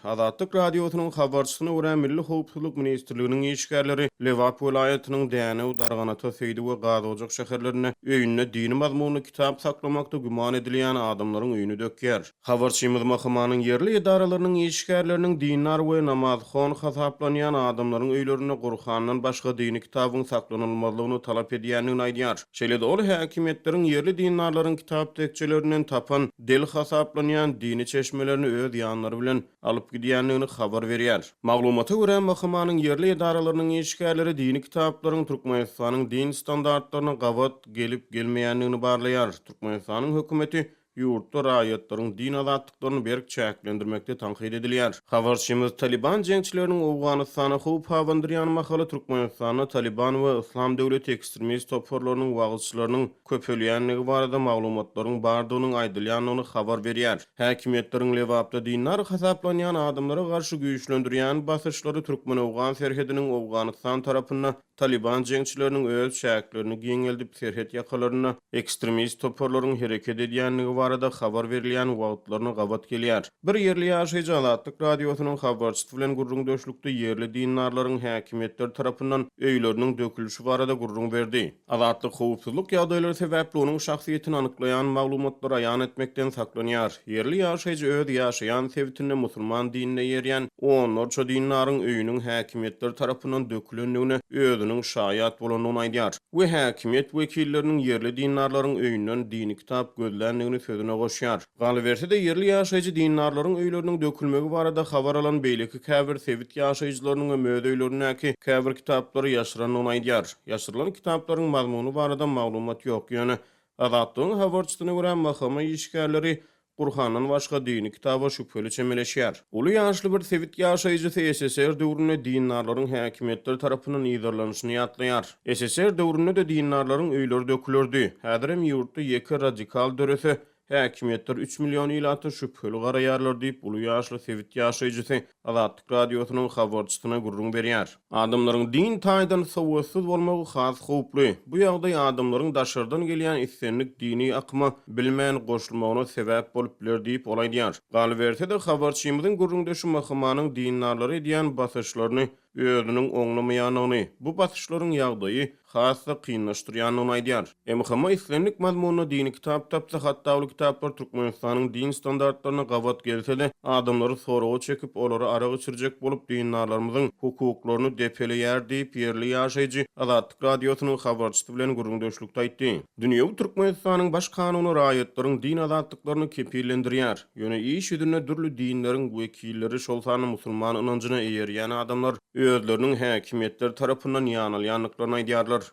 Azatlyk radiosynyň habarçysyna görä Milli Howpsuzlyk Ministrliginiň işgärleri Liverpool aýatynyň däne darganata Seydi we Gazawjak şäherlerine öýünde dini mazmunly kitap saklamakda güman edilýän adamlaryň öýünü dökýär. Habarçymyz mahkamanyň yerli idaralarynyň işgärleriniň dinar we namazxon hasaplanýan adamlaryň öýlerine Gurhandan başga dini kitabyň saklanylmalygyny talap edýänini aýdýar. Şeýle-de ol häkimetleriň yerli dinarlaryň kitap tekçelerinden tapan del hasaplanýan dini çeşmelerini öz ýanlary bilen alyp gidýänligini habar berýär. Maglumata görä mahkamanyň yerli idaralarynyň işgärleri dini kitaplaryň Türkmenistanyň din standartlaryna gawat gelip gelmeýänligini barlaýar. Türkmenistanyň hökümeti ýurtda raýatlaryň din azatlyklaryny berk çäklendirmekde tanqid edilýär. Habarçymyz Taliban jeňçileriniň Awganystana howp hawandyrýan mahaly Türkmenistanyň Taliban we Islam döwleti ekstremist toporlarynyň wagtçylarynyň köpelýänligi barada maglumatlaryň bardygyny aýdylýanyny habar berýär. Häkimetleriň lewapda dinler hasaplanýan adamlara garşy güýçlendirýän basyşlary Türkmen-Awgan serhediniň Awganystan tarapyndan Taliban jeňçileriniň öz şäklerini giňeldip serhet ýakalaryna ekstremist toporlaryň hereket edýänligi barada habar berilýän wagtlaryny gawat gelýär. Bir yerli ýaşaýjy Azatlyk radiosynyň habarçysy bilen gurrun döşlükde yerli dinarlaryň häkimetler tarapyndan öýleriniň dökülüşi barada gurrun berdi. Azatlyk howpsuzlyk ýagdaýlary sebäpli onuň şahsiýetini anyklaýan maglumatlar aýan etmekden saklanýar. Yerli ýaşaýjy öz ýaşaýan sebitinde musulman dinine ýerýän onlarça dinaryň öýüniň häkimetler tarapyndan dökülendigine özüniň şaýat bolanyny aýdýar. We häkimet wekilleriniň yerli dinarlaryň öýünden dini kitap gözländigini sözüne goşýar. Galyberse de yerli ýaşaýjy dinarlaryň öýleriniň dökülmegi barada habar alan beýleki käbir sebit ýaşaýjylarynyň mödöýlerindäki käbir kitaplary ýaşyranyny aýdýar. Ýaşyrylan kitaplaryň mazmuny barada maglumat ýok ýöne Azatlygyň habarçysyna görä mahkama işgärleri Gurhandan başga dini kitaba şüpheli çemeleşýär. Uly ýaşly bir sebit ýaşaýjy SSR döwründe dinarlaryň häkimetler tarapyndan ýygyrlanyşyny ýatlaýar. SSR döwründe de dinarlaryň öýleri dökülürdi. Häzir hem ýurtda ýeki radikal dörese häkimetler 3 million ýylaty şüpheli garaýarlar diýip uly ýaşly sebit ýaşaýjy Azatlyk radiosynyň habarçysyna gurrun berýär. Adamlaryň din taýdan sowatsyz bolmagy has howply. Bu ýagdaý adamlaryň daşardan gelýän islenlik dini akma bilmän goşulmagyna sebäp bolup biler diýip olaýdýar. Galyberse de habarçymyzyň gurrunda şu mahkamanyň dinarlary edýän basyşlaryny özüniň oňlamaýanyny, bu basyşlaryň ýagdaýy hasda kynlaşdyrýanyny aýdýar. Mahkama islenlik mazmuny dini kitap tapsa hatda ol kitaplar Türkmenistanyň din standartlaryna gawat gelse-de adamlary soragy çekip olary ara geçirjek bolup dinarlarymyzyň hukuklaryny depeleýär diýip yerli ýaşaýjy Azatlyk radiosynyň habarçysy bilen gurrun döşlükde aýtdy. Dünýä Türkmenistanyň baş kanuny raýatlaryň din azatlyklaryny kepillendirýär. Ýöne iş ýüzünde dürli dinleriň wekilleri şol sany musulman ynanjyna eýerýän adamlar özleriniň häkimetler tarapyndan ýanylýanlyklaryny aýdýarlar.